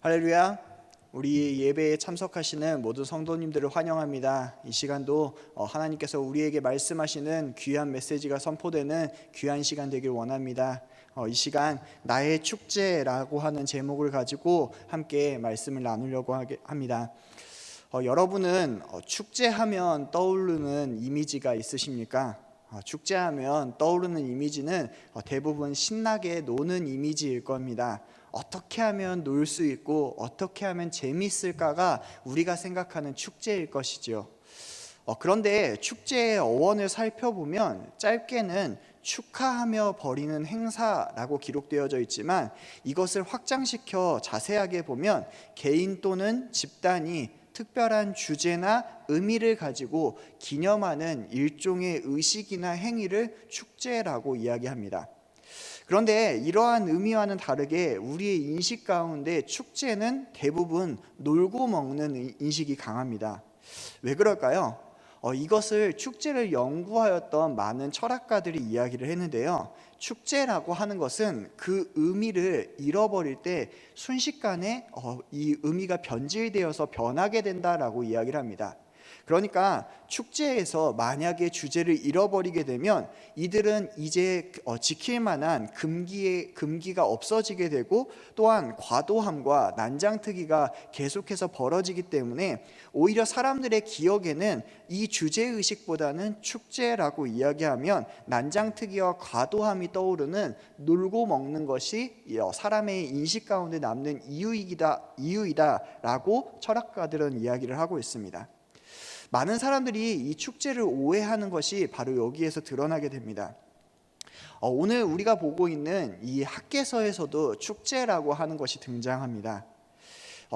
할렐루야. 우리 예배에 참석하시는 모든 성도님들을 환영합니다. 이 시간도 하나님께서 우리에게 말씀하시는 귀한 메시지가 선포되는 귀한 시간 되길 원합니다. 이 시간 나의 축제라고 하는 제목을 가지고 함께 말씀을 나누려고 합니다. 여러분은 축제하면 떠오르는 이미지가 있으십니까? 축제하면 떠오르는 이미지는 대부분 신나게 노는 이미지일 겁니다. 어떻게 하면 놀 수 있고 어떻게 하면 재미있을까가 우리가 생각하는 축제일 것이죠. 그런데 축제의 어원을 살펴보면 짧게는 축하하며 벌이는 행사라고 기록되어져 있지만 이것을 확장시켜 자세하게 보면 개인 또는 집단이 특별한 주제나 의미를 가지고 기념하는 일종의 의식이나 행위를 축제라고 이야기합니다. 그런데 이러한 의미와는 다르게 우리의 인식 가운데 축제는 대부분 놀고 먹는 인식이 강합니다. 왜 그럴까요? 이것을 축제를 연구하였던 많은 철학가들이 이야기를 했는데요. 축제라고 하는 것은 그 의미를 잃어버릴 때 순식간에 이 의미가 변질되어서 변하게 된다라고 이야기를 합니다. 그러니까 축제에서 만약에 주제를 잃어버리게 되면 이들은 이제 지킬 만한 금기가 없어지게 되고 또한 과도함과 난장특위가 계속해서 벌어지기 때문에 오히려 사람들의 기억에는 이 주제의식보다는 축제라고 이야기하면 난장특위와 과도함이 떠오르는 놀고 먹는 것이 사람의 인식 가운데 남는 이유이다라고 철학가들은 이야기를 하고 있습니다. 많은 사람들이 이 축제를 오해하는 것이 바로 여기에서 드러나게 됩니다. 오늘 우리가 보고 있는 이 학개서에서도 축제라고 하는 것이 등장합니다.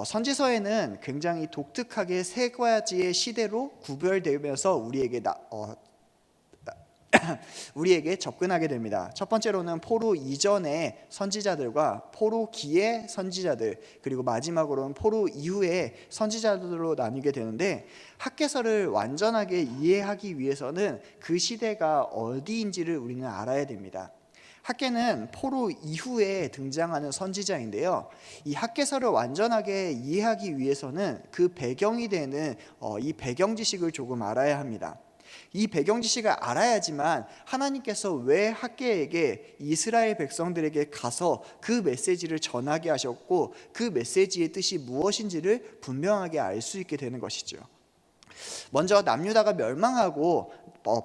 선지서에는 굉장히 독특하게 세 가지의 시대로 구별되면서 우리에게 접근하게 됩니다. 첫 번째로는 포로 이전의 선지자들과 포로 기의 선지자들, 그리고 마지막으로는 포로 이후의 선지자들로 나뉘게 되는데, 학개서를 완전하게 이해하기 위해서는 그 시대가 어디인지를 우리는 알아야 됩니다. 학개는 포로 이후에 등장하는 선지자인데요. 이 학개서를 완전하게 이해하기 위해서는 그 배경이 되는 이 배경 지식을 조금 알아야 합니다. 이 배경 지식을 알아야지만 하나님께서 왜 학개에게 이스라엘 백성들에게 가서 그 메시지를 전하게 하셨고 그 메시지의 뜻이 무엇인지를 분명하게 알 수 있게 되는 것이죠. 먼저 남유다가 멸망하고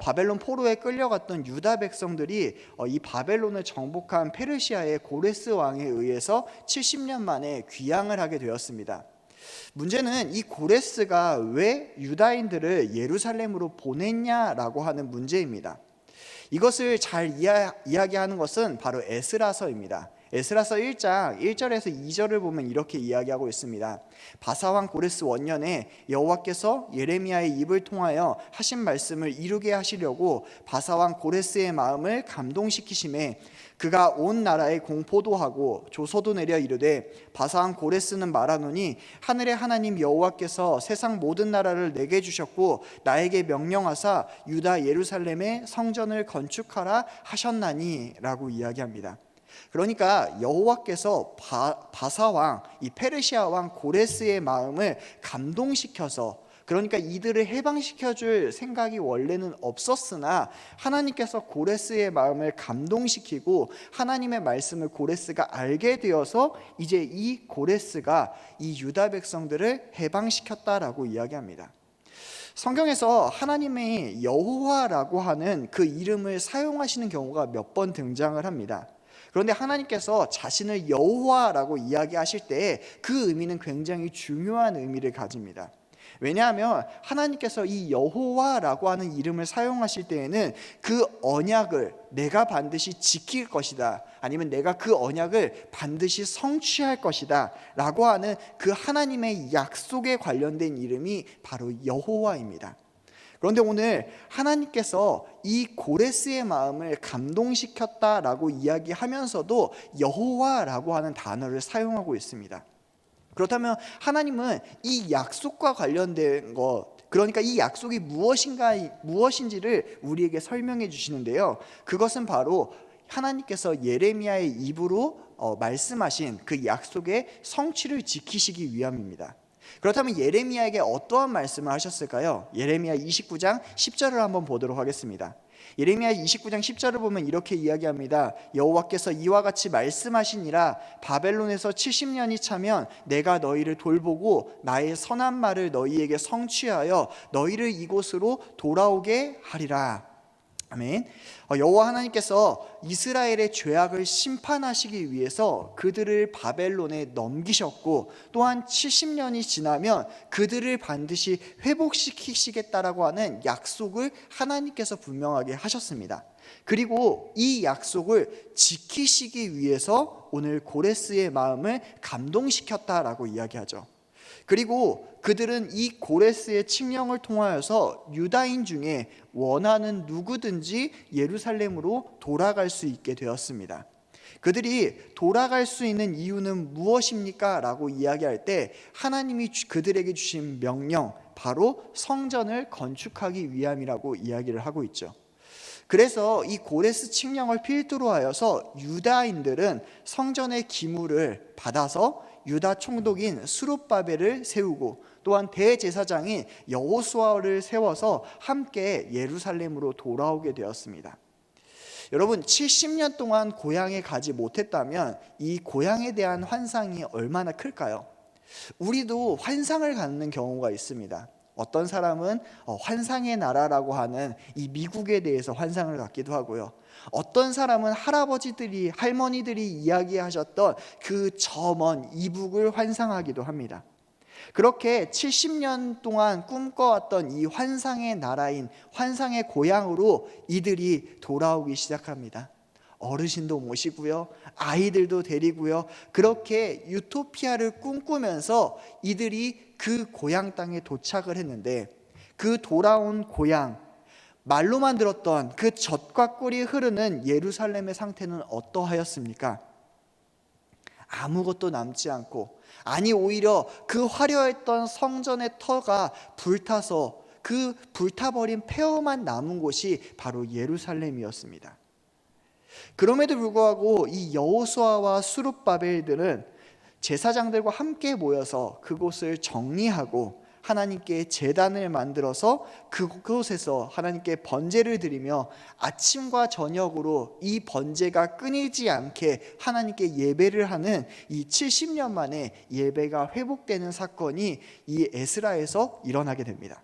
바벨론 포로에 끌려갔던 유다 백성들이 이 바벨론을 정복한 페르시아의 고레스 왕에 의해서 70년 만에 귀향을 하게 되었습니다. 문제는 이 고레스가 왜 유다인들을 예루살렘으로 보냈냐라고 하는 문제입니다. 이것을 잘 이야기하는 것은 바로 에스라서입니다. 에스라서 1장 1절에서 2절을 보면 이렇게 이야기하고 있습니다. 바사왕 고레스 원년에 여호와께서 예레미야의 입을 통하여 하신 말씀을 이루게 하시려고 바사왕 고레스의 마음을 감동시키심에 그가 온 나라에 공포도 하고 조서도 내려 이르되 바사왕 고레스는 말하노니 하늘의 하나님 여호와께서 세상 모든 나라를 내게 주셨고 나에게 명령하사 유다 예루살렘에 성전을 건축하라 하셨나니 라고 이야기합니다. 그러니까 여호와께서 바사왕, 이 페르시아 왕 고레스의 마음을 감동시켜서, 그러니까 이들을 해방시켜줄 생각이 원래는 없었으나 하나님께서 고레스의 마음을 감동시키고 하나님의 말씀을 고레스가 알게 되어서 이제 이 고레스가 이 유다 백성들을 해방시켰다라고 이야기합니다. 성경에서 하나님의 여호와라고 하는 그 이름을 사용하시는 경우가 몇 번 등장을 합니다. 그런데 하나님께서 자신을 여호와라고 이야기하실 때 그 의미는 굉장히 중요한 의미를 가집니다. 왜냐하면 하나님께서 이 여호와라고 하는 이름을 사용하실 때에는 그 언약을 내가 반드시 지킬 것이다, 아니면 내가 그 언약을 반드시 성취할 것이다 라고 하는 그 하나님의 약속에 관련된 이름이 바로 여호와입니다. 그런데 오늘 하나님께서 이 고레스의 마음을 감동시켰다라고 이야기하면서도 여호와라고 하는 단어를 사용하고 있습니다. 그렇다면 하나님은 이 약속과 관련된 것, 그러니까 이 약속이 무엇인지를 우리에게 설명해 주시는데요. 그것은 바로 하나님께서 예레미야의 입으로 말씀하신 그 약속의 성취를 지키시기 위함입니다. 그렇다면 예레미야에게 어떠한 말씀을 하셨을까요? 예레미야 29장 10절을 한번 보도록 하겠습니다. 예레미야 29장 10절을 보면 이렇게 이야기합니다. 여호와께서 이와 같이 말씀하시니라. 바벨론에서 70년이 차면 내가 너희를 돌보고 나의 선한 말을 너희에게 성취하여 너희를 이곳으로 돌아오게 하리라. 아멘. 여호와 하나님께서 이스라엘의 죄악을 심판하시기 위해서 그들을 바벨론에 넘기셨고, 또한 70년이 지나면 그들을 반드시 회복시키시겠다라고 하는 약속을 하나님께서 분명하게 하셨습니다. 그리고 이 약속을 지키시기 위해서 오늘 고레스의 마음을 감동시켰다라고 이야기하죠. 그리고 그들은 이 고레스의 칙령을 통하여서 유다인 중에 원하는 누구든지 예루살렘으로 돌아갈 수 있게 되었습니다. 그들이 돌아갈 수 있는 이유는 무엇입니까? 라고 이야기할 때 하나님이 그들에게 주신 명령, 바로 성전을 건축하기 위함이라고 이야기를 하고 있죠. 그래서 이 고레스 칙령을 필두로 하여서 유다인들은 성전의 기물을 받아서 유다 총독인 스룹바벨을 세우고, 또한 대제사장인 여호수아를 세워서 함께 예루살렘으로 돌아오게 되었습니다. 여러분, 70년 동안 고향에 가지 못했다면 이 고향에 대한 환상이 얼마나 클까요? 우리도 환상을 갖는 경우가 있습니다. 어떤 사람은 환상의 나라라고 하는 이 미국에 대해서 환상을 갖기도 하고요. 어떤 사람은 할아버지들이, 할머니들이 이야기하셨던 그 저 먼 이북을 환상하기도 합니다. 그렇게 70년 동안 꿈꿔왔던 이 환상의 나라인 환상의 고향으로 이들이 돌아오기 시작합니다. 어르신도 모시고요, 아이들도 데리고요, 그렇게 유토피아를 꿈꾸면서 이들이 그 고향 땅에 도착을 했는데, 그 돌아온 고향, 말로만 들었던 그 젖과 꿀이 흐르는 예루살렘의 상태는 어떠하였습니까? 아무것도 남지 않고, 아니 오히려 그 화려했던 성전의 터가 불타서 그 불타버린 폐허만 남은 곳이 바로 예루살렘이었습니다. 그럼에도 불구하고 이 여호수아와 스룹바벨들은 제사장들과 함께 모여서 그곳을 정리하고 하나님께 제단을 만들어서 그곳에서 하나님께 번제를 드리며 아침과 저녁으로 이 번제가 끊이지 않게 하나님께 예배를 하는 이 70년 만에 예배가 회복되는 사건이 이 에스라에서 일어나게 됩니다.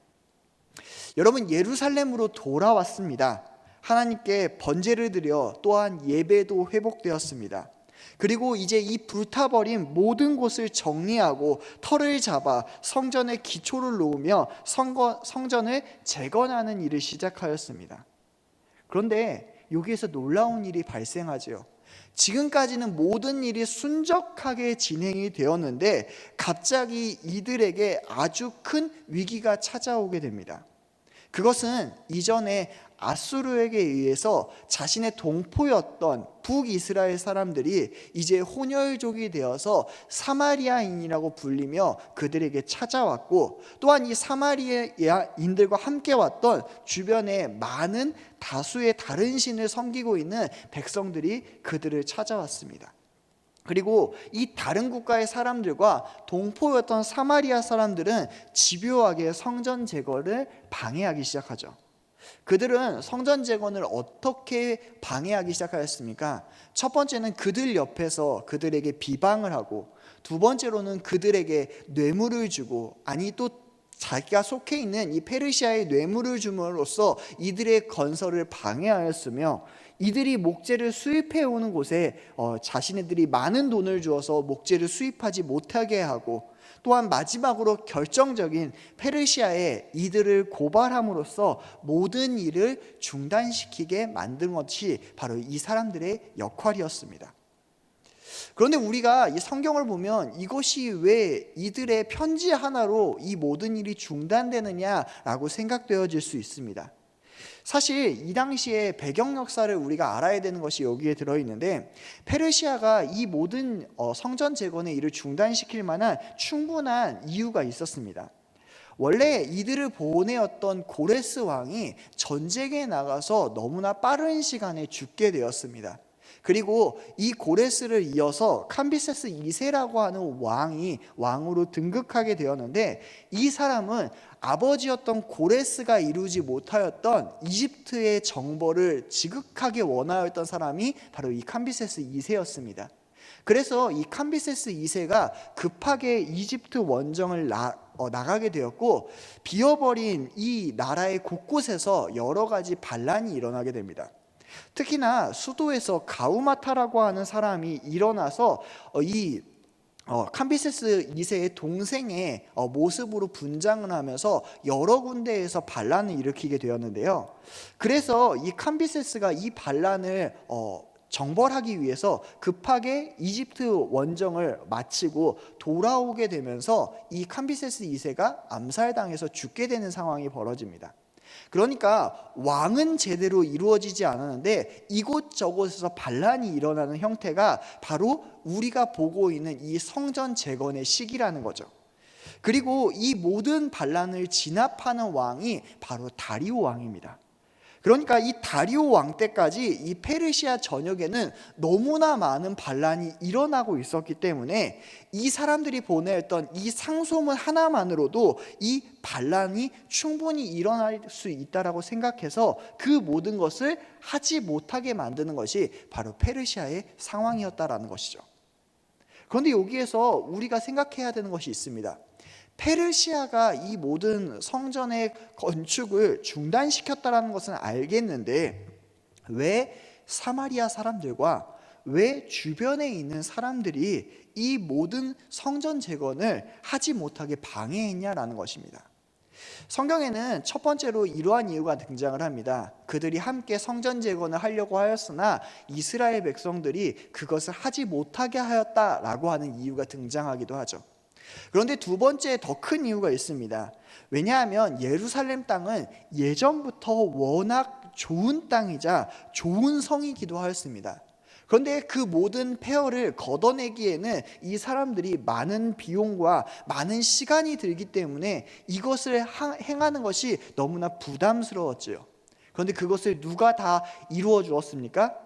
여러분, 예루살렘으로 돌아왔습니다. 하나님께 번제를 드려 또한 예배도 회복되었습니다. 그리고 이제 이 불타버린 모든 곳을 정리하고 털을 잡아 성전의 기초를 놓으며 성전을 재건하는 일을 시작하였습니다. 그런데 여기에서 놀라운 일이 발생하죠. 지금까지는 모든 일이 순적하게 진행이 되었는데 갑자기 이들에게 아주 큰 위기가 찾아오게 됩니다. 그것은 이전에 아수르에게 의해서 자신의 동포였던 북이스라엘 사람들이 이제 혼혈족이 되어서 사마리아인이라고 불리며 그들에게 찾아왔고, 또한 이 사마리아인들과 함께 왔던 주변에 많은 다수의 다른 신을 섬기고 있는 백성들이 그들을 찾아왔습니다. 그리고 이 다른 국가의 사람들과 동포였던 사마리아 사람들은 집요하게 성전 제거를 방해하기 시작하죠. 그들은 성전 재건을 어떻게 방해하기 시작하였습니까? 첫 번째는 그들 옆에서 그들에게 비방을 하고, 두 번째로는 그들에게 뇌물을 주고, 아니 또 자기가 속해 있는 이 페르시아에 뇌물을 줌으로써 이들의 건설을 방해하였으며, 이들이 목재를 수입해 오는 곳에 자신들이 많은 돈을 주어서 목재를 수입하지 못하게 하고, 또한 마지막으로 결정적인 페르시아에 이들을 고발함으로써 모든 일을 중단시키게 만든 것이 바로 이 사람들의 역할이었습니다. 그런데 우리가 이 성경을 보면 이것이 왜 이들의 편지 하나로 이 모든 일이 중단되느냐라고 생각되어질 수 있습니다. 사실 이 당시의 배경 역사를 우리가 알아야 되는 것이 여기에 들어있는데, 페르시아가 이 모든 성전 재건의 일을 중단시킬 만한 충분한 이유가 있었습니다. 원래 이들을 보내었던 고레스 왕이 전쟁에 나가서 너무나 빠른 시간에 죽게 되었습니다. 그리고 이 고레스를 이어서 캄비세스 2세라고 하는 왕이 왕으로 등극하게 되었는데, 이 사람은 아버지였던 고레스가 이루지 못하였던 이집트의 정벌을 지극하게 원하였던 사람이 바로 이 캄비세스 2세였습니다. 그래서 이 캄비세스 2세가 급하게 이집트 원정을 나가게 되었고, 비어버린 이 나라의 곳곳에서 여러 가지 반란이 일어나게 됩니다. 특히나 수도에서 가우마타라고 하는 사람이 일어나서 캄비세스 2세의 동생의 모습으로 분장을 하면서 여러 군데에서 반란을 일으키게 되었는데요. 그래서 이 캄비세스가 이 반란을 정벌하기 위해서 급하게 이집트 원정을 마치고 돌아오게 되면서 이 캄비세스 2세가 암살당해서 죽게 되는 상황이 벌어집니다. 그러니까 왕은 제대로 이루어지지 않았는데 이곳저곳에서 반란이 일어나는 형태가 바로 우리가 보고 있는 이 성전 재건의 시기라는 거죠. 그리고 이 모든 반란을 진압하는 왕이 바로 다리오 왕입니다. 그러니까 이 다리오 왕 때까지 이 페르시아 전역에는 너무나 많은 반란이 일어나고 있었기 때문에 이 사람들이 보내었던 이 상소문 하나만으로도 이 반란이 충분히 일어날 수 있다라고 생각해서 그 모든 것을 하지 못하게 만드는 것이 바로 페르시아의 상황이었다라는 것이죠. 그런데 여기에서 우리가 생각해야 되는 것이 있습니다. 페르시아가 이 모든 성전의 건축을 중단시켰다는 것은 알겠는데, 왜 사마리아 사람들과 왜 주변에 있는 사람들이 이 모든 성전 재건을 하지 못하게 방해했냐라는 것입니다. 성경에는 첫 번째로 이러한 이유가 등장을 합니다. 그들이 함께 성전 재건을 하려고 하였으나 이스라엘 백성들이 그것을 하지 못하게 하였다라고 하는 이유가 등장하기도 하죠. 그런데 두 번째 더 큰 이유가 있습니다. 왜냐하면 예루살렘 땅은 예전부터 워낙 좋은 땅이자 좋은 성이기도 하였습니다. 그런데 그 모든 폐허를 걷어내기에는 이 사람들이 많은 비용과 많은 시간이 들기 때문에 이것을 행하는 것이 너무나 부담스러웠지요. 그런데 그것을 누가 다 이루어 주었습니까?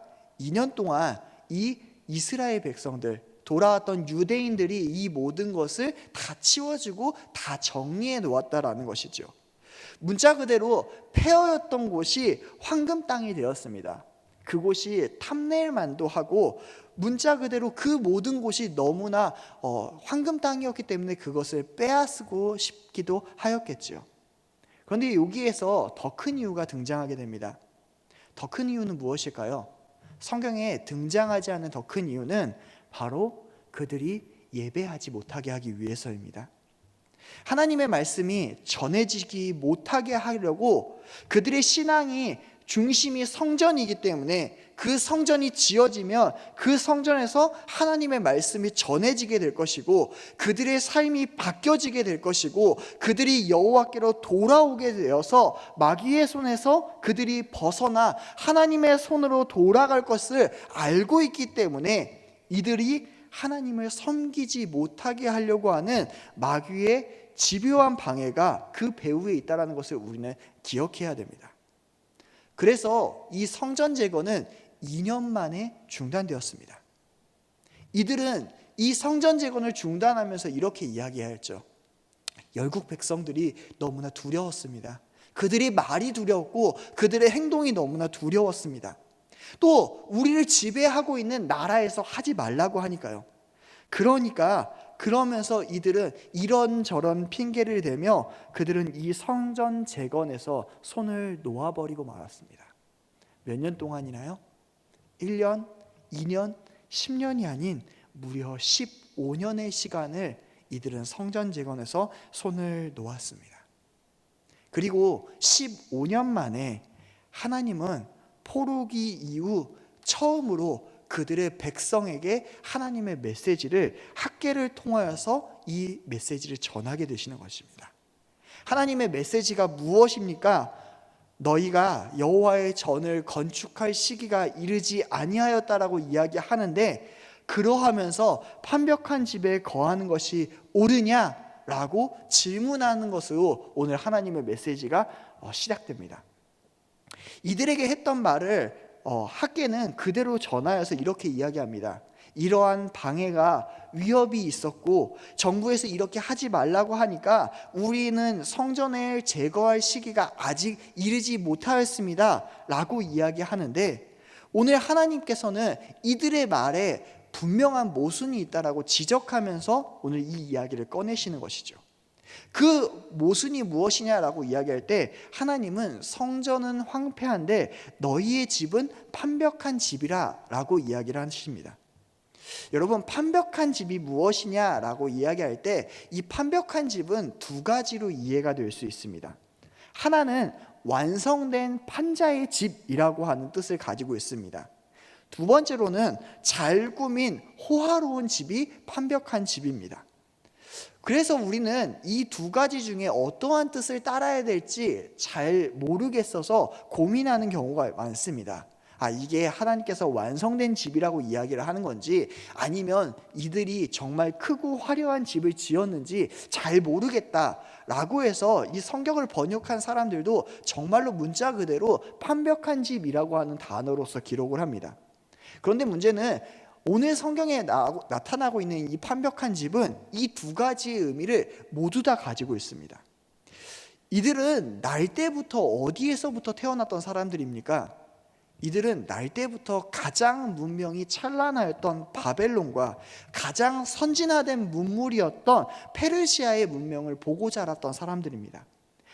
2년 동안 이 이스라엘 백성들, 돌아왔던 유대인들이 이 모든 것을 다 치워주고 다 정리해 놓았다라는 것이죠. 문자 그대로 폐허였던 곳이 황금 땅이 되었습니다. 그곳이 탐내일만도 하고, 문자 그대로 그 모든 곳이 너무나 황금 땅이었기 때문에 그것을 빼앗고 싶기도 하였겠죠. 그런데 여기에서 더 큰 이유가 등장하게 됩니다. 더 큰 이유는 무엇일까요? 성경에 등장하지 않는 더 큰 이유는 바로 그들이 예배하지 못하게 하기 위해서입니다. 하나님의 말씀이 전해지지 못하게 하려고 그들의 신앙이 중심이 성전이기 때문에 그 성전이 지어지면 그 성전에서 하나님의 말씀이 전해지게 될 것이고, 그들의 삶이 바뀌어지게 될 것이고, 그들이 여호와께로 돌아오게 되어서 마귀의 손에서 그들이 벗어나 하나님의 손으로 돌아갈 것을 알고 있기 때문에 이들이 하나님을 섬기지 못하게 하려고 하는 마귀의 집요한 방해가 그 배후에 있다는 것을 우리는 기억해야 됩니다. 그래서 이 성전 재건은 2년 만에 중단되었습니다. 이들은 이 성전 재건을 중단하면서 이렇게 이야기하였죠. 열국 백성들이 너무나 두려웠습니다. 그들의 말이 두려웠고 그들의 행동이 너무나 두려웠습니다. 또 우리를 지배하고 있는 나라에서 하지 말라고 하니까요. 그러면서 이들은 이런저런 핑계를 대며 그들은 이 성전 재건에서 손을 놓아버리고 말았습니다. 몇 년 동안이나요? 1년, 2년, 10년이 아닌 무려 15년의 시간을 이들은 성전 재건에서 손을 놓았습니다. 그리고 15년 만에 하나님은 포로기 이후 처음으로 그들의 백성에게 하나님의 메시지를 학계를 통하여서 이 메시지를 전하게 되시는 것입니다. 하나님의 메시지가 무엇입니까? 너희가 여호와의 전을 건축할 시기가 이르지 아니하였다라고 이야기하는데, 그러하면서 판벽한 집에 거하는 것이 옳으냐라고 질문하는 것으로 오늘 하나님의 메시지가 시작됩니다. 이들에게 했던 말을 학계는 그대로 전하여서 이렇게 이야기합니다. 이러한 방해가 위협이 있었고 정부에서 이렇게 하지 말라고 하니까 우리는 성전을 제거할 시기가 아직 이르지 못하였습니다 라고 이야기하는데, 오늘 하나님께서는 이들의 말에 분명한 모순이 있다라고 지적하면서 오늘 이 이야기를 꺼내시는 것이죠. 그 모순이 무엇이냐라고 이야기할 때 하나님은 성전은 황폐한데 너희의 집은 판벽한 집이라 라고 이야기를 하십니다. 여러분, 판벽한 집이 무엇이냐라고 이야기할 때 이 판벽한 집은 두 가지로 이해가 될 수 있습니다. 하나는 완성된 판자의 집이라고 하는 뜻을 가지고 있습니다. 두 번째로는 잘 꾸민 호화로운 집이 판벽한 집입니다. 그래서 우리는 이 두 가지 중에 어떠한 뜻을 따라야 될지 잘 모르겠어서 고민하는 경우가 많습니다. 이게 하나님께서 완성된 집이라고 이야기를 하는 건지, 아니면 이들이 정말 크고 화려한 집을 지었는지 잘 모르겠다라고 해서 이 성경을 번역한 사람들도 정말로 문자 그대로 판벽한 집이라고 하는 단어로서 기록을 합니다. 그런데 문제는 오늘 성경에 나타나고 있는 이 판벽한 집은 이 두 가지의 의미를 모두 다 가지고 있습니다. 이들은 날 때부터 어디에서부터 태어났던 사람들입니까? 이들은 날 때부터 가장 문명이 찬란하였던 바벨론과 가장 선진화된 문물이었던 페르시아의 문명을 보고 자랐던 사람들입니다.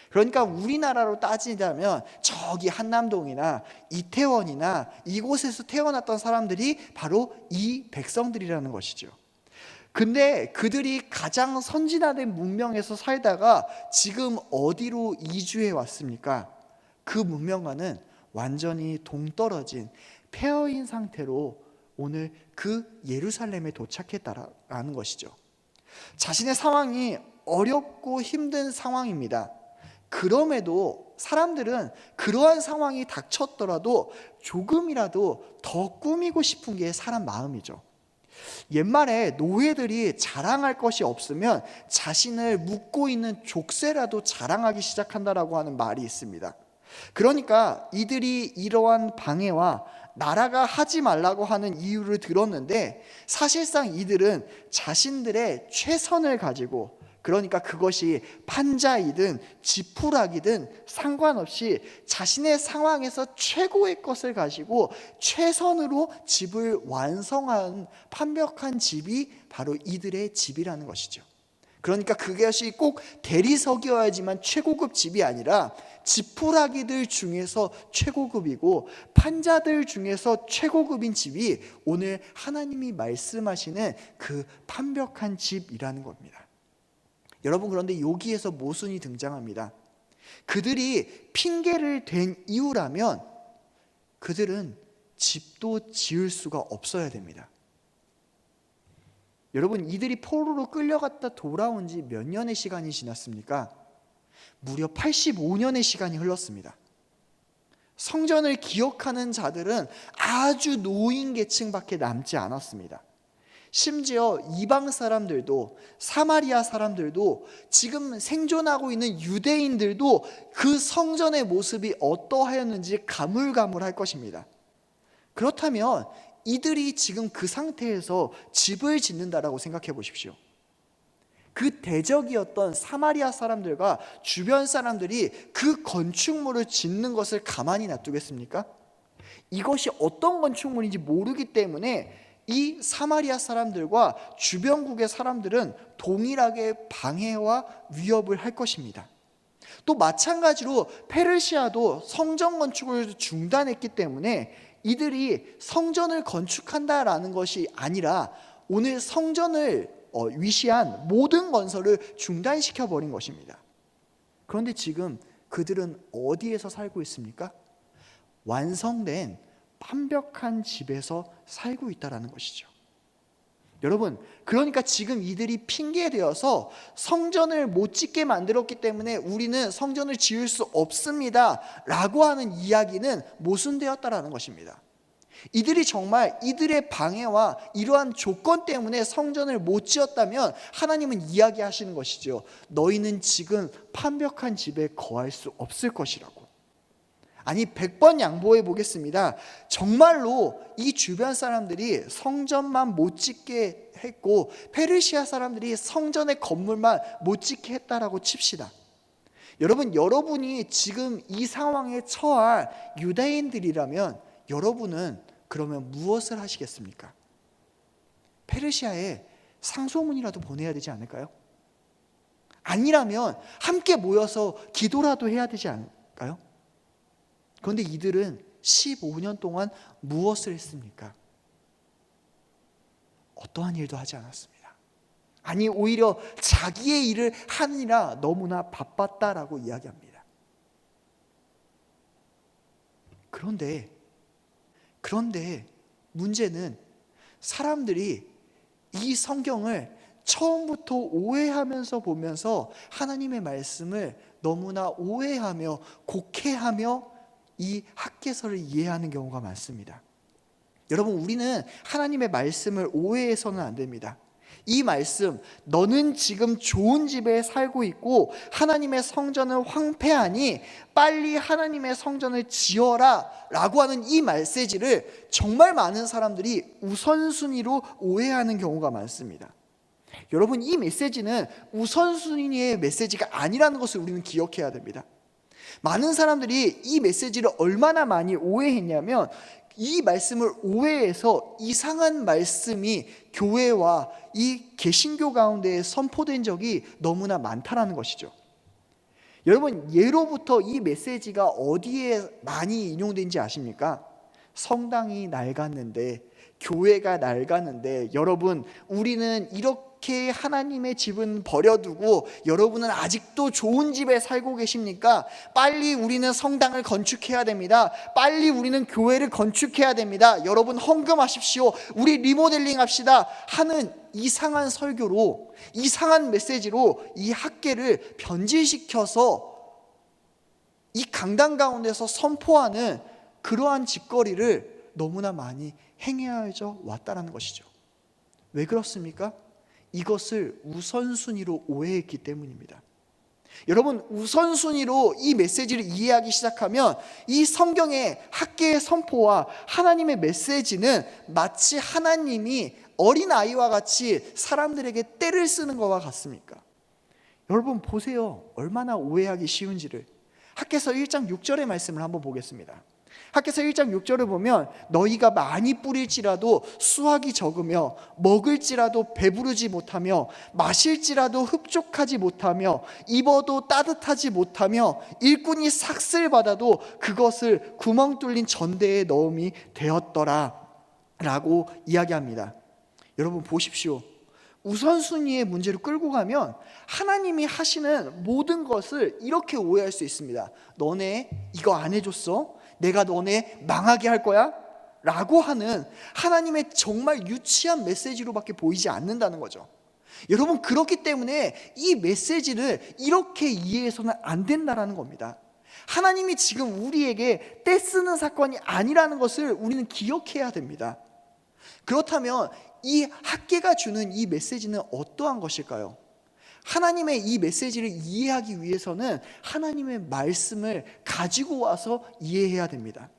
그러니까 우리나라로 따지자면 저기 한남동이나 이태원이나 이곳에서 태어났던 사람들이 바로 이 백성들이라는 것이죠. 근데 그들이 가장 선진화된 문명에서 살다가 지금 어디로 이주해 왔습니까? 그 문명과는 완전히 동떨어진 폐허인 상태로 오늘 그 예루살렘에 도착했다라는 것이죠. 자신의 상황이 어렵고 힘든 상황입니다. 그럼에도 사람들은 그러한 상황이 닥쳤더라도 조금이라도 더 꾸미고 싶은 게 사람 마음이죠. 옛말에 노예들이 자랑할 것이 없으면 자신을 묶고 있는 족쇄라도 자랑하기 시작한다라고 하는 말이 있습니다. 그러니까 이들이 이러한 방해와 나라가 하지 말라고 하는 이유를 들었는데, 사실상 이들은 자신들의 최선을 가지고, 그러니까 그것이 판자이든 지푸라기든 상관없이 자신의 상황에서 최고의 것을 가지고 최선으로 집을 완성한 판벽한 집이 바로 이들의 집이라는 것이죠. 그러니까 그것이 꼭 대리석이어야지만 최고급 집이 아니라 지푸라기들 중에서 최고급이고 판자들 중에서 최고급인 집이 오늘 하나님이 말씀하시는 그 판벽한 집이라는 겁니다. 여러분, 그런데 여기에서 모순이 등장합니다. 그들이 핑계를 댄 이유라면 그들은 집도 지을 수가 없어야 됩니다. 여러분, 이들이 포로로 끌려갔다 돌아온 지 몇 년의 시간이 지났습니까? 무려 85년의 시간이 흘렀습니다. 성전을 기억하는 자들은 아주 노인 계층밖에 남지 않았습니다. 심지어 이방 사람들도, 사마리아 사람들도, 지금 생존하고 있는 유대인들도 그 성전의 모습이 어떠하였는지 가물가물할 것입니다. 그렇다면 이들이 지금 그 상태에서 집을 짓는다라고 생각해 보십시오. 그 대적이었던 사마리아 사람들과 주변 사람들이 그 건축물을 짓는 것을 가만히 놔두겠습니까? 이것이 어떤 건축물인지 모르기 때문에 이 사마리아 사람들과 주변국의 사람들은 동일하게 방해와 위협을 할 것입니다. 또 마찬가지로 페르시아도 성전 건축을 중단했기 때문에 이들이 성전을 건축한다라는 것이 아니라 오늘 성전을 위시한 모든 건설을 중단시켜 버린 것입니다. 그런데 지금 그들은 어디에서 살고 있습니까? 완성된 완벽한 집에서 살고 있다는 것이죠. 여러분, 그러니까 지금 이들이 핑계되어서 성전을 못 짓게 만들었기 때문에 우리는 성전을 지을 수 없습니다 라고 하는 이야기는 모순되었다는 것입니다. 이들이 정말 이들의 방해와 이러한 조건 때문에 성전을 못 지었다면 하나님은 이야기하시는 것이죠. 너희는 지금 완벽한 집에 거할 수 없을 것이라고. 아니 100번 양보해 보겠습니다. 정말로 이 주변 사람들이 성전만 못 짓게 했고 페르시아 사람들이 성전의 건물만 못 짓게 했다라고 칩시다. 여러분이 지금 이 상황에 처할 유다인들이라면 여러분은 그러면 무엇을 하시겠습니까? 페르시아에 상소문이라도 보내야 되지 않을까요? 아니라면 함께 모여서 기도라도 해야 되지 않을까요? 그런데 이들은 15년 동안 무엇을 했습니까? 어떠한 일도 하지 않았습니다. 아니 오히려 자기의 일을 하느라 너무나 바빴다라고 이야기합니다. 그런데 문제는 사람들이 이 성경을 처음부터 오해하면서 보면서 하나님의 말씀을 너무나 오해하며 곡해하며 이 학개서를 이해하는 경우가 많습니다. 여러분, 우리는 하나님의 말씀을 오해해서는 안 됩니다. 이 말씀, 너는 지금 좋은 집에 살고 있고 하나님의 성전은 황폐하니 빨리 하나님의 성전을 지어라 라고 하는 이 메시지를 정말 많은 사람들이 우선순위로 오해하는 경우가 많습니다. 여러분, 이 메시지는 우선순위의 메시지가 아니라는 것을 우리는 기억해야 됩니다. 많은 사람들이 이 메시지를 얼마나 많이 오해했냐면 이 말씀을 오해해서 이상한 말씀이 교회와 이 개신교 가운데 선포된 적이 너무나 많다라는 것이죠. 여러분, 예로부터 이 메시지가 어디에 많이 인용된지 아십니까? 성당이 낡았는데, 교회가 낡았는데, 여러분, 우리는 이렇게 하나님의 집은 버려두고 여러분은 아직도 좋은 집에 살고 계십니까? 빨리 우리는 성당을 건축해야 됩니다. 빨리 우리는 교회를 건축해야 됩니다. 여러분 헌금하십시오. 우리 리모델링 합시다 하는 이상한 설교로, 이상한 메시지로 이 학계를 변질시켜서 이 강단 가운데서 선포하는 그러한 짓거리를 너무나 많이 행해져 왔다는 것이죠. 왜 그렇습니까? 이것을 우선순위로 오해했기 때문입니다. 여러분, 우선순위로 이 메시지를 이해하기 시작하면 이 성경의 학계의 선포와 하나님의 메시지는 마치 하나님이 어린아이와 같이 사람들에게 떼를 쓰는 것과 같습니까? 여러분 보세요. 얼마나 오해하기 쉬운지를. 학개서 1장 6절의 말씀을 한번 보겠습니다. 학개서 1장 6절을 보면 너희가 많이 뿌릴지라도 수확이 적으며 먹을지라도 배부르지 못하며 마실지라도 흡족하지 못하며 입어도 따뜻하지 못하며 일꾼이 삭슬 받아도 그것을 구멍 뚫린 전대에 넣음이 되었더라 라고 이야기합니다. 여러분 보십시오. 우선순위의 문제를 끌고 가면 하나님이 하시는 모든 것을 이렇게 오해할 수 있습니다. 너네 이거 안 해줬어? 내가 너네 망하게 할 거야? 라고 하는 하나님의 정말 유치한 메시지로밖에 보이지 않는다는 거죠. 여러분, 그렇기 때문에 이 메시지를 이렇게 이해해서는 안 된다는 겁니다. 하나님이 지금 우리에게 떼쓰는 사건이 아니라는 것을 우리는 기억해야 됩니다. 그렇다면 이 학계가 주는 이 메시지는 어떠한 것일까요? 하나님의 이 메시지를 이해하기 위해서는 하나님의 말씀을 가지고 와서 이해해야 됩니다.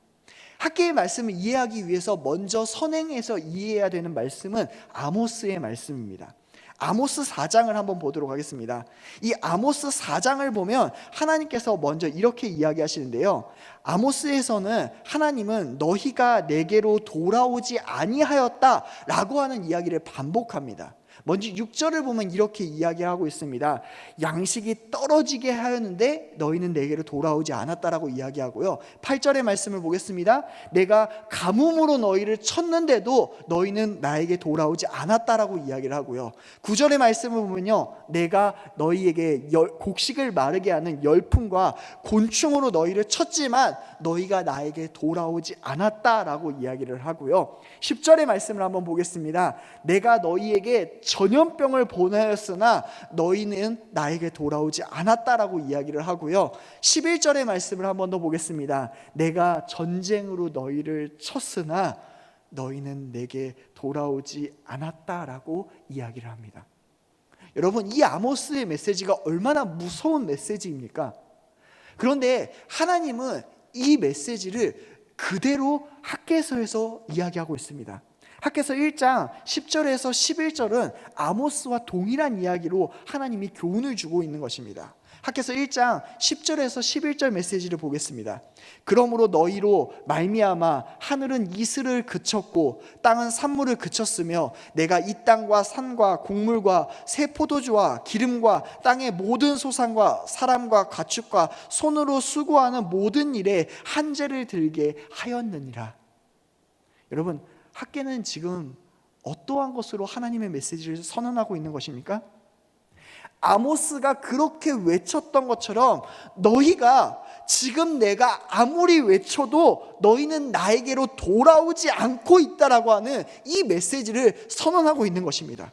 학계의 말씀을 이해하기 위해서 먼저 선행해서 이해해야 되는 말씀은 아모스의 말씀입니다. 아모스 4장을 한번 보도록 하겠습니다. 이 아모스 4장을 보면 하나님께서 먼저 이렇게 이야기하시는데요. 아모스에서는 하나님은 너희가 내게로 돌아오지 아니하였다 라고 하는 이야기를 반복합니다. 먼저 6절을 보면 이렇게 이야기하고 있습니다. 양식이 떨어지게 하였는데 너희는 내게로 돌아오지 않았다라고 이야기하고요. 8절의 말씀을 보겠습니다. 내가 가뭄으로 너희를 쳤는데도 너희는 나에게 돌아오지 않았다라고 이야기를 하고요. 9절의 말씀을 보면요. 내가 너희에게 곡식을 마르게 하는 열풍과 곤충으로 너희를 쳤지만 너희가 나에게 돌아오지 않았다라고 이야기를 하고요. 10절의 말씀을 한번 보겠습니다. 내가 너희에게 전염병을 보내었으나 너희는 나에게 돌아오지 않았다라고 이야기를 하고요. 11절의 말씀을 한 번 더 보겠습니다. 내가 전쟁으로 너희를 쳤으나 너희는 내게 돌아오지 않았다라고 이야기를 합니다. 여러분, 이 아모스의 메시지가 얼마나 무서운 메시지입니까? 그런데 하나님은 이 메시지를 그대로 학개서에서 이야기하고 있습니다. 학개서 1장 10절에서 11절은 아모스와 동일한 이야기로 하나님이 교훈을 주고 있는 것입니다. 학개서 1장 10절에서 11절 메시지를 보겠습니다. 그러므로 너희로 말미암아 하늘은 이슬을 그쳤고 땅은 산물을 그쳤으며 내가 이 땅과 산과 곡물과 새 포도주와 기름과 땅의 모든 소산과 사람과 가축과 손으로 수고하는 모든 일에 한죄를 들게 하였느니라. 여러분, 학개는 지금 어떠한 것으로 하나님의 메시지를 선언하고 있는 것입니까? 아모스가 그렇게 외쳤던 것처럼 너희가 지금 내가 아무리 외쳐도 너희는 나에게로 돌아오지 않고 있다라고 하는 이 메시지를 선언하고 있는 것입니다.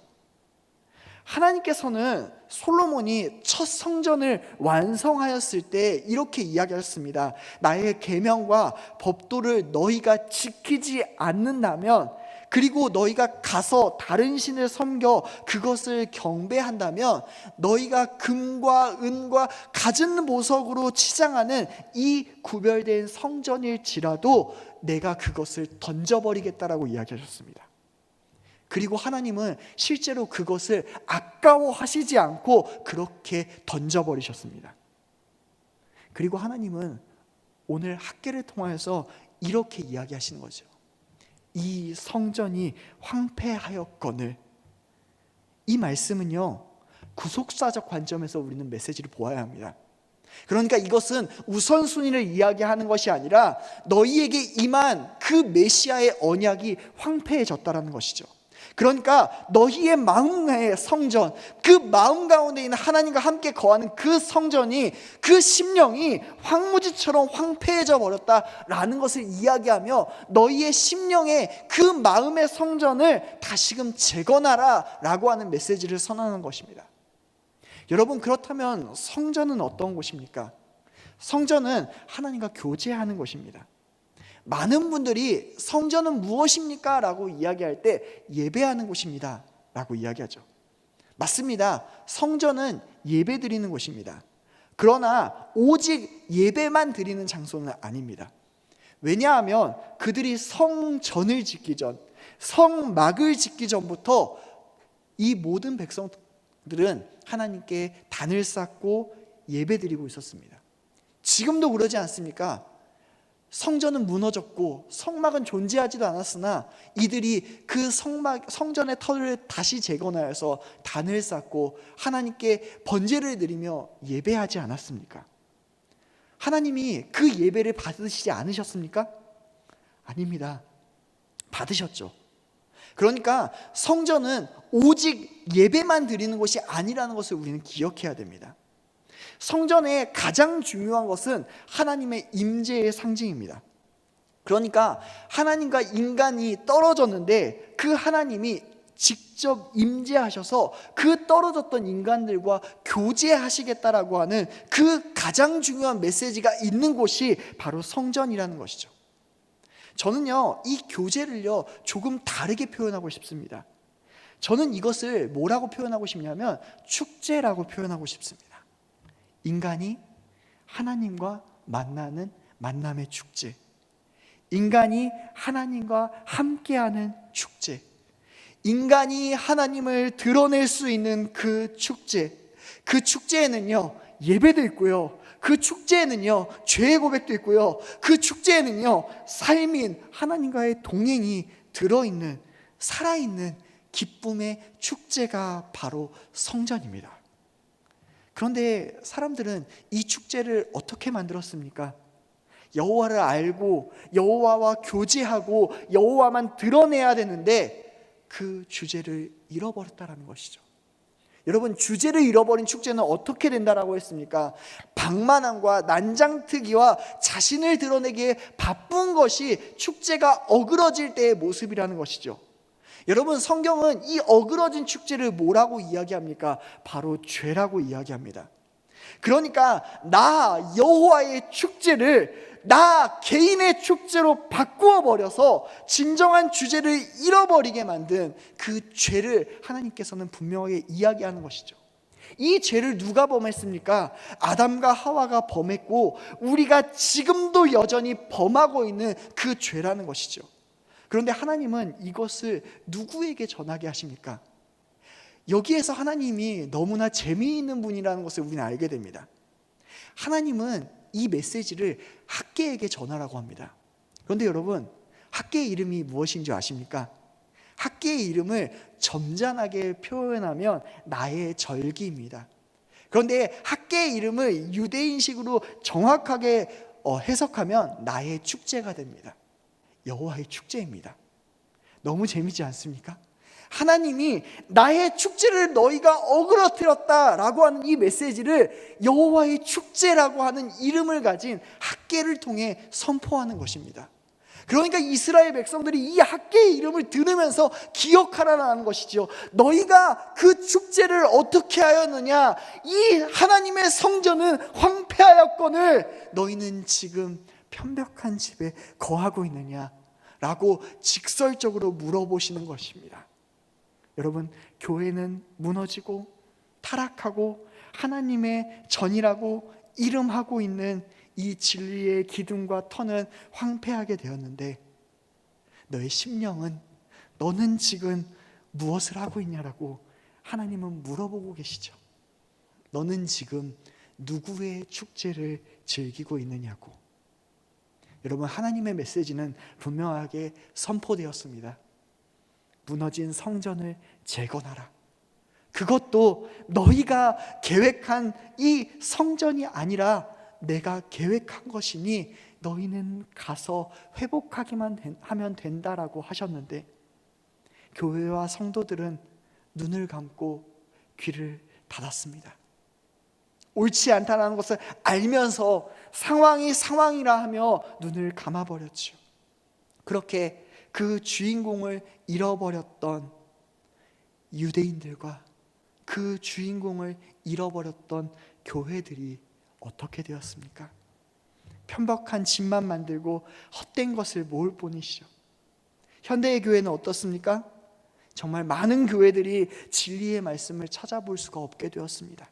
하나님께서는 솔로몬이 첫 성전을 완성하였을 때 이렇게 이야기하셨습니다. 나의 계명과 법도를 너희가 지키지 않는다면, 그리고 너희가 가서 다른 신을 섬겨 그것을 경배한다면 너희가 금과 은과 갖은 보석으로 치장하는 이 구별된 성전일지라도 내가 그것을 던져버리겠다라고 이야기하셨습니다. 그리고 하나님은 실제로 그것을 아까워하시지 않고 그렇게 던져버리셨습니다. 그리고 하나님은 오늘 학개를 통하여서 이렇게 이야기하시는 거죠. 이 성전이 황폐하였거늘. 이 말씀은요, 구속사적 관점에서 우리는 메시지를 보아야 합니다. 그러니까 이것은 우선순위를 이야기하는 것이 아니라 너희에게 임한 그 메시아의 언약이 황폐해졌다라는 것이죠. 그러니까 너희의 마음의 성전, 그 마음 가운데 있는 하나님과 함께 거하는 그 성전이, 그 심령이 황무지처럼 황폐해져 버렸다라는 것을 이야기하며 너희의 심령의 그 마음의 성전을 다시금 재건하라 라고 하는 메시지를 선언하는 것입니다. 여러분, 그렇다면 성전은 어떤 곳입니까? 성전은 하나님과 교제하는 곳입니다. 많은 분들이 성전은 무엇입니까? 라고 이야기할 때 예배하는 곳입니다 라고 이야기하죠. 맞습니다. 성전은 예배 드리는 곳입니다. 그러나 오직 예배만 드리는 장소는 아닙니다. 왜냐하면 그들이 성전을 짓기 전, 성막을 짓기 전부터 이 모든 백성들은 하나님께 단을 쌓고 예배 드리고 있었습니다. 지금도 그러지 않습니까? 성전은 무너졌고 성막은 존재하지도 않았으나 이들이 그 성전의 터를 다시 재건하여서 단을 쌓고 하나님께 번제를 드리며 예배하지 않았습니까? 하나님이 그 예배를 받으시지 않으셨습니까? 아닙니다. 받으셨죠. 그러니까 성전은 오직 예배만 드리는 곳이 아니라는 것을 우리는 기억해야 됩니다. 성전의 가장 중요한 것은 하나님의 임재의 상징입니다. 그러니까 하나님과 인간이 떨어졌는데 그 하나님이 직접 임재하셔서 그 떨어졌던 인간들과 교제하시겠다라고 하는 그 가장 중요한 메시지가 있는 곳이 바로 성전이라는 것이죠. 저는요, 이 교제를요 조금 다르게 표현하고 싶습니다. 저는 이것을 뭐라고 표현하고 싶냐면 축제라고 표현하고 싶습니다. 인간이 하나님과 만나는 만남의 축제, 인간이 하나님과 함께하는 축제, 인간이 하나님을 드러낼 수 있는 그 축제, 그 축제에는요 예배도 있고요, 그 축제에는요 죄의 고백도 있고요, 그 축제에는요 삶인 하나님과의 동행이 들어있는, 살아있는 기쁨의 축제가 바로 성전입니다. 그런데 사람들은 이 축제를 어떻게 만들었습니까? 여호와를 알고 여호와와 교제하고 여호와만 드러내야 되는데 그 주제를 잃어버렸다는 것이죠. 여러분, 주제를 잃어버린 축제는 어떻게 된다라고 했습니까? 방만함과 난장특위와 자신을 드러내기에 바쁜 것이 축제가 어그러질 때의 모습이라는 것이죠. 여러분, 성경은 이 어그러진 축제를 뭐라고 이야기합니까? 바로 죄라고 이야기합니다. 그러니까 나 여호와의 축제를 나 개인의 축제로 바꾸어 버려서 진정한 주제를 잃어버리게 만든 그 죄를 하나님께서는 분명하게 이야기하는 것이죠. 이 죄를 누가 범했습니까? 아담과 하와가 범했고 우리가 지금도 여전히 범하고 있는 그 죄라는 것이죠. 그런데 하나님은 이것을 누구에게 전하게 하십니까? 여기에서 하나님이 너무나 재미있는 분이라는 것을 우리는 알게 됩니다. 하나님은 이 메시지를 학개에게 전하라고 합니다. 그런데 여러분, 학개의 이름이 무엇인 줄 아십니까? 학개의 이름을 점잖하게 표현하면 나의 절기입니다. 그런데 학개의 이름을 유대인식으로 정확하게 해석하면 나의 축제가 됩니다. 여호와의 축제입니다. 너무 재미지 않습니까? 하나님이 나의 축제를 너희가 어그러뜨렸다라고 하는 이 메시지를 여호와의 축제라고 하는 이름을 가진 학개를 통해 선포하는 것입니다. 그러니까 이스라엘 백성들이 이 학개의 이름을 들으면서 기억하라는 것이죠. 너희가 그 축제를 어떻게 하였느냐? 이 하나님의 성전은 황폐하였거늘 너희는 지금 편벽한 집에 거하고 있느냐? 라고 직설적으로 물어보시는 것입니다. 여러분, 교회는 무너지고 타락하고 하나님의 전이라고 이름하고 있는 이 진리의 기둥과 터는 황폐하게 되었는데 너의 심령은, 너는 지금 무엇을 하고 있냐라고 하나님은 물어보고 계시죠. 너는 지금 누구의 축제를 즐기고 있느냐고. 여러분, 하나님의 메시지는 분명하게 선포되었습니다. 무너진 성전을 재건하라. 그것도 너희가 계획한 이 성전이 아니라 내가 계획한 것이니 너희는 가서 회복하기만 하면 된다라고 하셨는데, 교회와 성도들은 눈을 감고 귀를 닫았습니다. 옳지 않다는 것을 알면서 상황이 상황이라 하며 눈을 감아버렸죠. 그렇게 그 주인공을 잃어버렸던 유대인들과 그 주인공을 잃어버렸던 교회들이 어떻게 되었습니까? 편박한 집만 만들고 헛된 것을 모을 뿐이시죠. 현대의 교회는 어떻습니까? 정말 많은 교회들이 진리의 말씀을 찾아볼 수가 없게 되었습니다.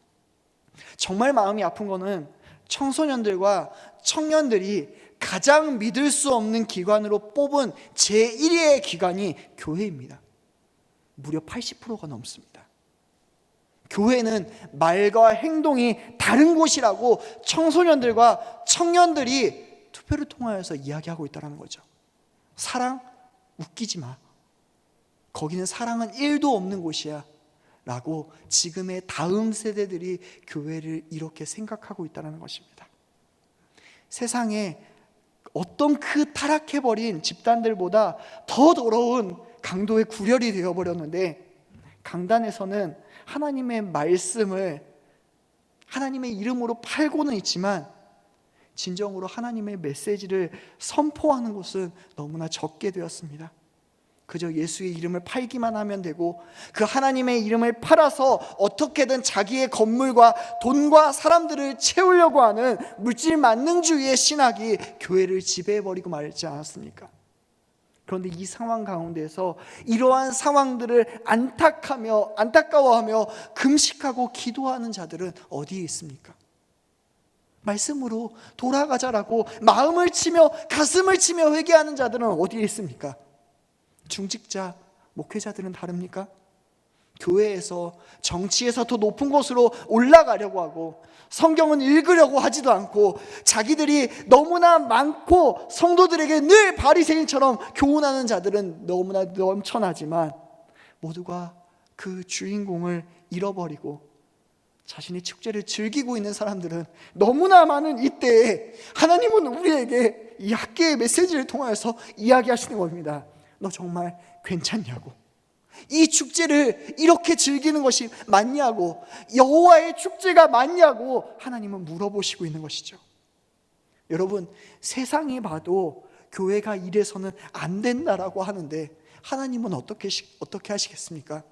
정말 마음이 아픈 거는 청소년들과 청년들이 가장 믿을 수 없는 기관으로 뽑은 제1위의 기관이 교회입니다. 무려 80%가 넘습니다. 교회는 말과 행동이 다른 곳이라고 청소년들과 청년들이 투표를 통하여서 이야기하고 있다는 거죠. 사랑? 웃기지 마. 거기는 사랑은 1도 없는 곳이야 라고 지금의 다음 세대들이 교회를 이렇게 생각하고 있다는 것입니다. 세상에 어떤 그 타락해버린 집단들보다 더 더러운 강도의 구렬이 되어버렸는데, 강단에서는 하나님의 말씀을 하나님의 이름으로 팔고는 있지만 진정으로 하나님의 메시지를 선포하는 곳은 너무나 적게 되었습니다. 그저 예수의 이름을 팔기만 하면 되고, 그 하나님의 이름을 팔아서 어떻게든 자기의 건물과 돈과 사람들을 채우려고 하는 물질 만능주의의 신학이 교회를 지배해버리고 말지 않았습니까? 그런데 이 상황 가운데서 이러한 상황들을 안타까워하며 금식하고 기도하는 자들은 어디에 있습니까? 말씀으로 돌아가자라고 마음을 치며 가슴을 치며 회개하는 자들은 어디에 있습니까? 중직자, 목회자들은 다릅니까? 교회에서, 정치에서 더 높은 곳으로 올라가려고 하고 성경은 읽으려고 하지도 않고 자기들이 너무나 많고 성도들에게 늘 바리새인처럼 교훈하는 자들은 너무나 넘쳐나지만 모두가 그 주인공을 잃어버리고 자신의 축제를 즐기고 있는 사람들은 너무나 많은 이때에 하나님은 우리에게 이 학개의 메시지를 통해서 이야기하시는 겁니다. 너 정말 괜찮냐고, 이 축제를 이렇게 즐기는 것이 맞냐고, 여호와의 축제가 맞냐고 하나님은 물어보시고 있는 것이죠. 여러분, 세상이 봐도 교회가 이래서는 안 된다라고 하는데 하나님은 어떻게 하시겠습니까?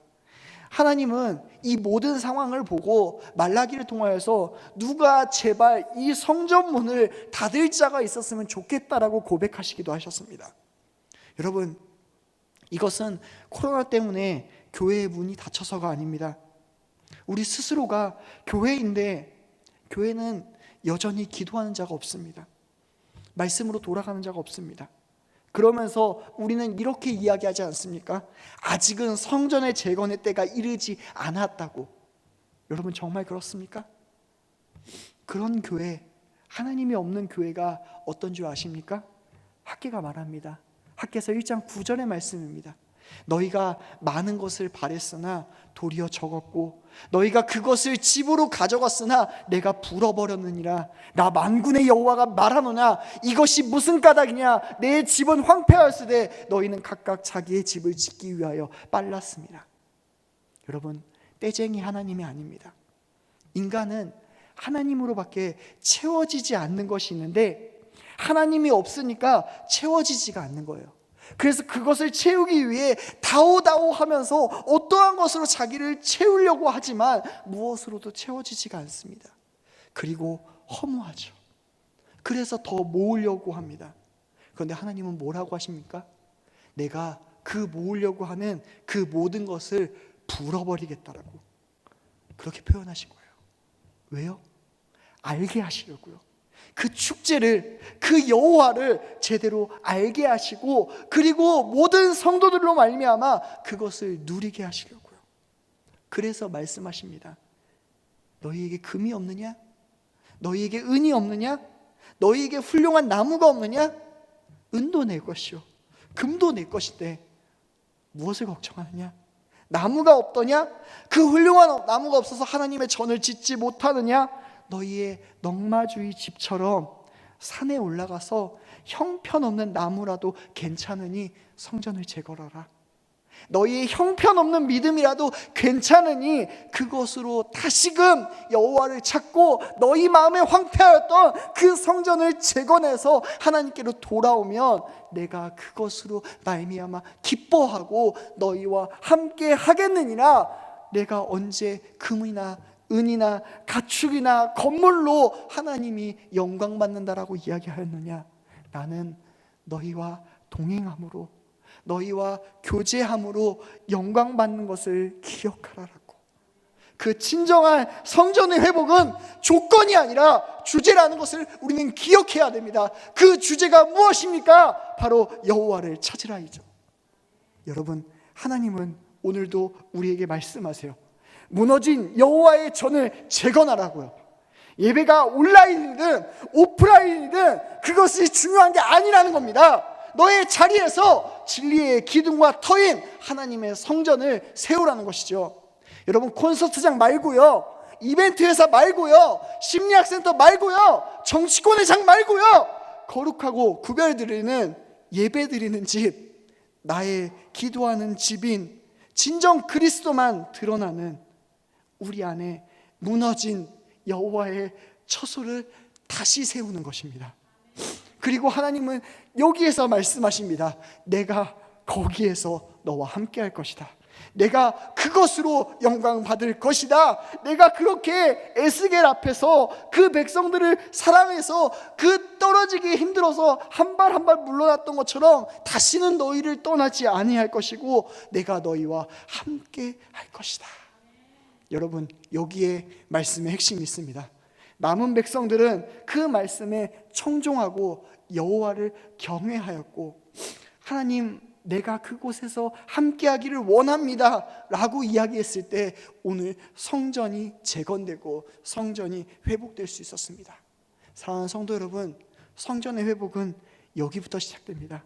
하나님은 이 모든 상황을 보고 말라기를 통하여서 누가 제발 이 성전문을 닫을 자가 있었으면 좋겠다라고 고백하시기도 하셨습니다. 여러분, 이것은 코로나 때문에 교회의 문이 닫혀서가 아닙니다. 우리 스스로가 교회인데 교회는 여전히 기도하는 자가 없습니다. 말씀으로 돌아가는 자가 없습니다. 그러면서 우리는 이렇게 이야기하지 않습니까? 아직은 성전의 재건의 때가 이르지 않았다고. 여러분 정말 그렇습니까? 그런 교회, 하나님이 없는 교회가 어떤 줄 아십니까? 학개가 말합니다. 학개서 1장 9절의 말씀입니다. 너희가 많은 것을 바랬으나 도리어 적었고 너희가 그것을 집으로 가져갔으나 내가 불어버렸느니라. 나 만군의 여호와가 말하노냐 이것이 무슨 까닭이냐. 내 집은 황폐하였으되 너희는 각각 자기의 집을 짓기 위하여 빨랐습니다. 여러분, 떼쟁이 하나님이 아닙니다. 인간은 하나님으로밖에 채워지지 않는 것이 있는데 하나님이 없으니까 채워지지가 않는 거예요. 그래서 그것을 채우기 위해 다오다오 하면서 어떠한 것으로 자기를 채우려고 하지만 무엇으로도 채워지지가 않습니다. 그리고 허무하죠. 그래서 더 모으려고 합니다. 그런데 하나님은 뭐라고 하십니까? 내가 그 모으려고 하는 그 모든 것을 불어버리겠다라고 그렇게 표현하신 거예요. 왜요? 알게 하시려고요. 그 축제를, 그 여호와를 제대로 알게 하시고 그리고 모든 성도들로 말미암아 그것을 누리게 하시려고요. 그래서 말씀하십니다. 너희에게 금이 없느냐? 너희에게 은이 없느냐? 너희에게 훌륭한 나무가 없느냐? 은도 내 것이요 금도 내 것인데 무엇을 걱정하느냐? 나무가 없더냐? 그 훌륭한 나무가 없어서 하나님의 전을 짓지 못하느냐? 너희의 넝마주의 집처럼 산에 올라가서 형편없는 나무라도 괜찮으니 성전을 재건하라. 너희의 형편없는 믿음이라도 괜찮으니 그것으로 다시금 여호와를 찾고 너희 마음에 황폐하였던 그 성전을 재건해서 하나님께로 돌아오면 내가 그것으로 말미암아 기뻐하고 너희와 함께 하겠느니라. 내가 언제 금이나 은이나 가축이나 건물로 하나님이 영광 받는다라고 이야기하였느냐? 나는 너희와 동행함으로 너희와 교제함으로 영광 받는 것을 기억하라라고. 그 진정한 성전의 회복은 조건이 아니라 주제라는 것을 우리는 기억해야 됩니다. 그 주제가 무엇입니까? 바로 여호와를 찾으라이죠. 여러분, 하나님은 오늘도 우리에게 말씀하세요. 무너진 여호와의 전을 재건하라고요. 예배가 온라인이든 오프라인이든 그것이 중요한 게 아니라는 겁니다. 너의 자리에서 진리의 기둥과 터인 하나님의 성전을 세우라는 것이죠. 여러분, 콘서트장 말고요, 이벤트 회사 말고요, 심리학센터 말고요, 정치권의 장 말고요, 거룩하고 구별드리는 예배드리는 집, 나의 기도하는 집인 진정 그리스도만 드러나는 우리 안에 무너진 여호와의 처소를 다시 세우는 것입니다. 그리고 하나님은 여기에서 말씀하십니다. 내가 거기에서 너와 함께 할 것이다. 내가 그것으로 영광 받을 것이다. 내가 그렇게 에스겔 앞에서 그 백성들을 사랑해서 그 떨어지기 힘들어서 한 발 한 발 물러났던 것처럼 다시는 너희를 떠나지 아니할 것이고 내가 너희와 함께 할 것이다. 여러분, 여기에 말씀의 핵심이 있습니다. 남은 백성들은 그 말씀에 청종하고 여호와를 경외하였고 하나님, 내가 그곳에서 함께하기를 원합니다 라고 이야기했을 때 오늘 성전이 재건되고 성전이 회복될 수 있었습니다. 사랑하는 성도 여러분, 성전의 회복은 여기부터 시작됩니다.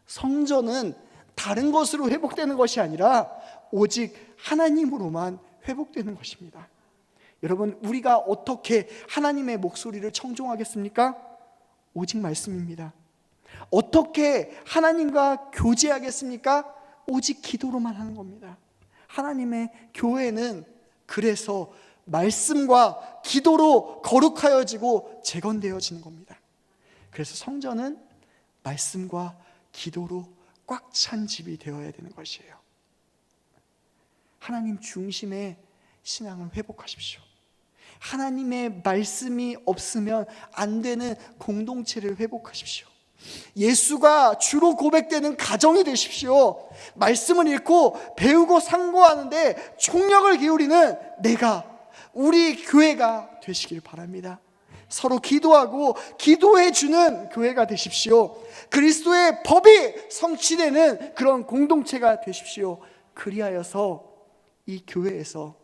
성전은 다른 것으로 회복되는 것이 아니라 오직 하나님으로만 회복되는 것입니다. 여러분, 우리가 어떻게 하나님의 목소리를 청종하겠습니까? 오직 말씀입니다. 어떻게 하나님과 교제하겠습니까? 오직 기도로만 하는 겁니다. 하나님의 교회는 그래서 말씀과 기도로 거룩하여지고 재건되어지는 겁니다. 그래서 성전은 말씀과 기도로 꽉 찬 집이 되어야 되는 것이에요. 하나님 중심의 신앙을 회복하십시오. 하나님의 말씀이 없으면 안 되는 공동체를 회복하십시오. 예수가 주로 고백되는 가정이 되십시오. 말씀을 읽고 배우고 상고하는데 총력을 기울이는 우리 교회가 되시길 바랍니다. 서로 기도하고 기도해 주는 교회가 되십시오. 그리스도의 법이 성취되는 그런 공동체가 되십시오. 그리하여서 이 교회에서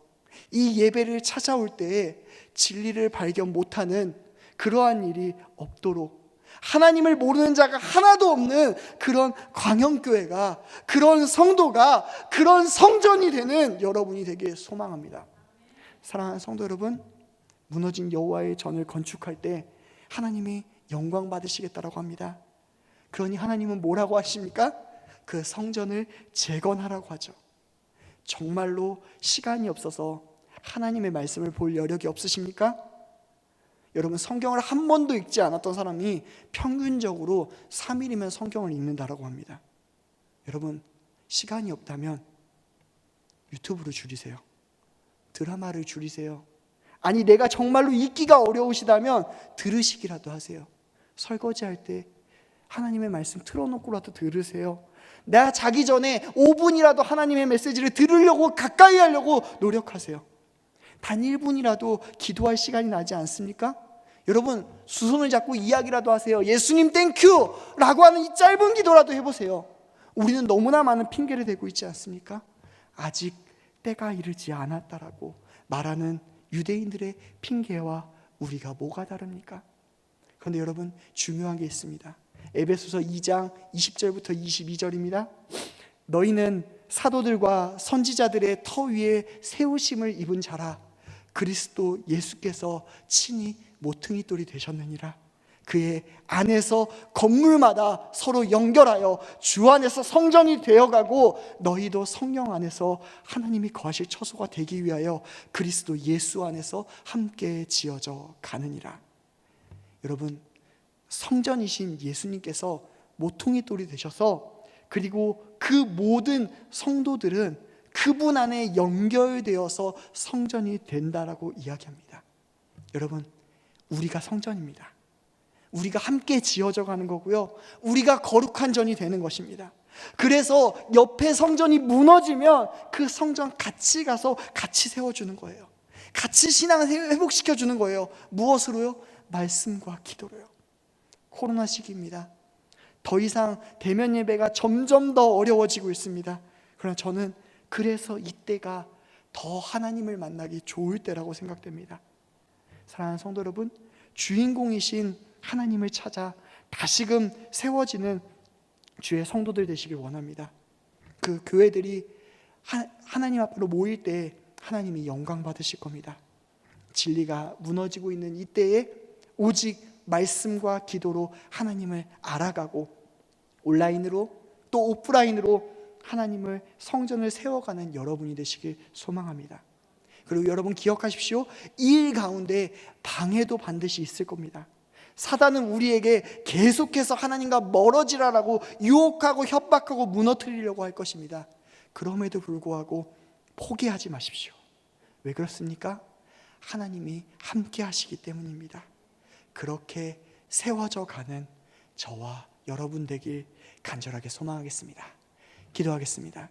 이 예배를 찾아올 때에 진리를 발견 못하는 그러한 일이 없도록, 하나님을 모르는 자가 하나도 없는 그런 광영교회가, 그런 성도가, 그런 성전이 되는 여러분이 되길 소망합니다. 사랑하는 성도 여러분, 무너진 여호와의 전을 건축할 때 하나님이 영광 받으시겠다라고 합니다. 그러니 하나님은 뭐라고 하십니까? 그 성전을 재건하라고 하죠. 정말로 시간이 없어서 하나님의 말씀을 볼 여력이 없으십니까? 여러분, 성경을 한 번도 읽지 않았던 사람이 평균적으로 3일이면 성경을 읽는다라고 합니다. 여러분, 시간이 없다면 유튜브를 줄이세요. 드라마를 줄이세요. 아니, 내가 정말로 읽기가 어려우시다면 들으시기라도 하세요. 설거지할 때 하나님의 말씀 틀어놓고라도 들으세요. 나 자기 전에 5분이라도 하나님의 메시지를 들으려고, 가까이 하려고 노력하세요. 단 1분이라도 기도할 시간이 나지 않습니까? 여러분, 수손을 잡고 이야기라도 하세요. 예수님 땡큐! 라고 하는 이 짧은 기도라도 해보세요. 우리는 너무나 많은 핑계를 대고 있지 않습니까? 아직 때가 이르지 않았다라고 말하는 유대인들의 핑계와 우리가 뭐가 다릅니까? 그런데 여러분, 중요한 게 있습니다. 에베소서 2장 20절부터 22절입니다. 너희는 사도들과 선지자들의 터 위에 세우심을 입은 자라. 그리스도 예수께서 친히 모퉁이 돌이 되셨느니라. 그의 안에서 건물마다 서로 연결하여 주 안에서 성전이 되어가고, 너희도 성령 안에서 하나님이 거하실 처소가 되기 위하여 그리스도 예수 안에서 함께 지어져 가느니라. 여러분, 성전이신 예수님께서 모퉁이 돌이 되셔서, 그리고 그 모든 성도들은 그분 안에 연결되어서 성전이 된다라고 이야기합니다. 여러분, 우리가 성전입니다. 우리가 함께 지어져 가는 거고요, 우리가 거룩한 전이 되는 것입니다. 그래서 옆에 성전이 무너지면 그 성전 같이 가서 같이 세워주는 거예요. 같이 신앙을 회복시켜주는 거예요. 무엇으로요? 말씀과 기도로요. 코로나 시기입니다. 더 이상 대면 예배가 점점 더 어려워지고 있습니다. 그러나 저는 그래서 이때가 더 하나님을 만나기 좋을 때라고 생각됩니다. 사랑하는 성도 여러분, 주인공이신 하나님을 찾아 다시금 세워지는 주의 성도들 되시길 원합니다. 그 교회들이 하나님 앞으로 모일 때 하나님이 영광 받으실 겁니다. 진리가 무너지고 있는 이때에 오직 말씀과 기도로 하나님을 알아가고, 온라인으로 또 오프라인으로 하나님을, 성전을 세워가는 여러분이 되시길 소망합니다. 그리고 여러분 기억하십시오. 이 일 가운데 방해도 반드시 있을 겁니다. 사단은 우리에게 계속해서 하나님과 멀어지라라고 유혹하고 협박하고 무너뜨리려고 할 것입니다. 그럼에도 불구하고 포기하지 마십시오. 왜 그렇습니까? 하나님이 함께 하시기 때문입니다. 그렇게 세워져 가는 저와 여러분 되길 간절하게 소망하겠습니다. 기도하겠습니다.